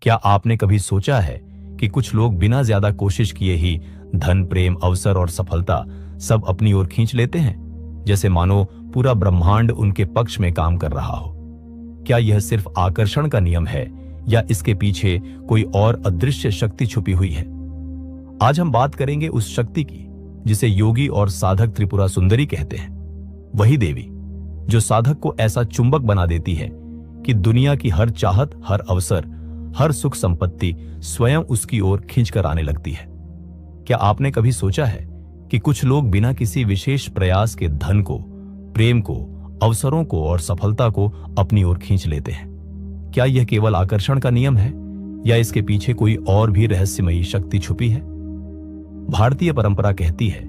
क्या आपने कभी सोचा है कि कुछ लोग बिना ज्यादा कोशिश किए ही धन, प्रेम, अवसर और सफलता सब अपनी ओर खींच लेते हैं, जैसे मानो पूरा ब्रह्मांड उनके पक्ष में काम कर रहा हो? क्या यह सिर्फ आकर्षण का नियम है या इसके पीछे कोई और अदृश्य शक्ति छुपी हुई है? आज हम बात करेंगे उस शक्ति की जिसे योगी और साधक त्रिपुरा सुंदरी कहते हैं। वही देवी जो साधक को ऐसा चुंबक बना देती है कि दुनिया की हर चाहत, हर अवसर, हर सुख संपत्ति स्वयं उसकी ओर खींचकर आने लगती है। क्या आपने कभी सोचा है कि कुछ लोग बिना किसी विशेष प्रयास के धन को, प्रेम को, अवसरों को और सफलता को अपनी ओर खींच लेते हैं? क्या यह केवल आकर्षण का नियम है या इसके पीछे कोई और भी रहस्यमयी शक्ति छुपी है? भारतीय परंपरा कहती है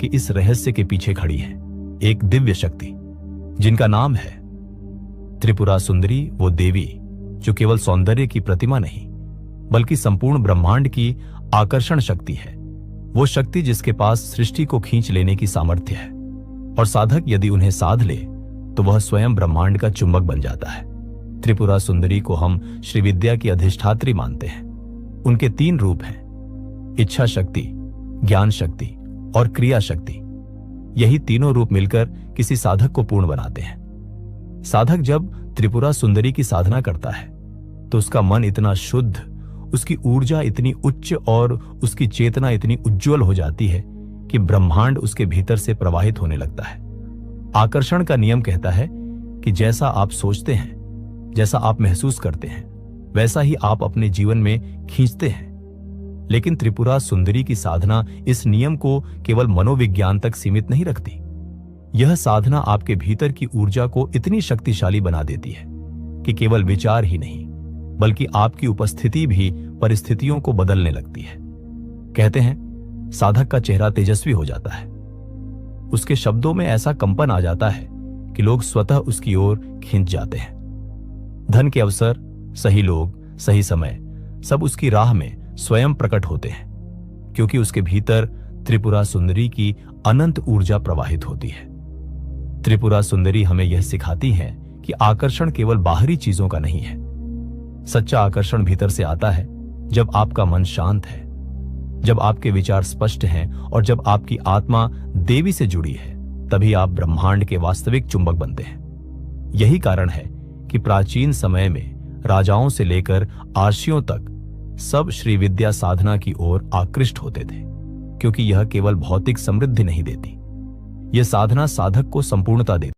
कि इस रहस्य के पीछे खड़ी है एक दिव्य शक्ति जिनका नाम है त्रिपुरा सुंदरी। वो देवी जो केवल सौंदर्य की प्रतिमा नहीं बल्कि संपूर्ण ब्रह्मांड की आकर्षण शक्ति है। वो शक्ति जिसके पास सृष्टि को खींच लेने की सामर्थ्य है और साधक यदि उन्हें साध ले तो वह स्वयं ब्रह्मांड का चुंबक बन जाता है। त्रिपुरा सुंदरी को हम श्री विद्या की अधिष्ठात्री मानते हैं। उनके 3 रूप हैं, इच्छा शक्ति, ज्ञान शक्ति और क्रिया शक्ति। यही तीनों रूप मिलकर किसी साधक को पूर्ण बनाते हैं। साधक जब त्रिपुरा सुंदरी की साधना करता है तो उसका मन इतना शुद्ध, उसकी ऊर्जा इतनी उच्च और उसकी चेतना इतनी उज्जवल हो जाती है कि ब्रह्मांड उसके भीतर से प्रवाहित होने लगता है। आकर्षण का नियम कहता है कि जैसा आप सोचते हैं, जैसा आप महसूस करते हैं, वैसा ही आप अपने जीवन में खींचते हैं। लेकिन त्रिपुरा सुंदरी की साधना इस नियम को केवल मनोविज्ञान तक सीमित नहीं रखती। यह साधना आपके भीतर की ऊर्जा को इतनी शक्तिशाली बना देती है कि केवल विचार ही नहीं बल्कि आपकी उपस्थिति भी परिस्थितियों को बदलने लगती है। कहते हैं साधक का चेहरा तेजस्वी हो जाता है, उसके शब्दों में ऐसा कंपन आ जाता है कि लोग स्वतः उसकी ओर खींच जाते हैं। धन के अवसर, सही लोग, सही समय सब उसकी राह में स्वयं प्रकट होते हैं क्योंकि उसके भीतर त्रिपुरा सुंदरी की अनंत ऊर्जा प्रवाहित होती है। त्रिपुरा सुंदरी हमें यह सिखाती है कि आकर्षण केवल बाहरी चीजों का नहीं है। सच्चा आकर्षण भीतर से आता है जब आपका मन शांत है, जब आपके विचार स्पष्ट हैं और जब आपकी आत्मा देवी से जुड़ी है, तभी आप ब्रह्मांड के वास्तविक चुंबक बनते हैं। यही कारण है कि प्राचीन समय में राजाओं से लेकर आर्षियों तक सब श्री विद्या साधना की ओर आकृष्ट होते थे क्योंकि यह केवल भौतिक समृद्धि नहीं देती, यह साधना साधक को संपूर्णता देती।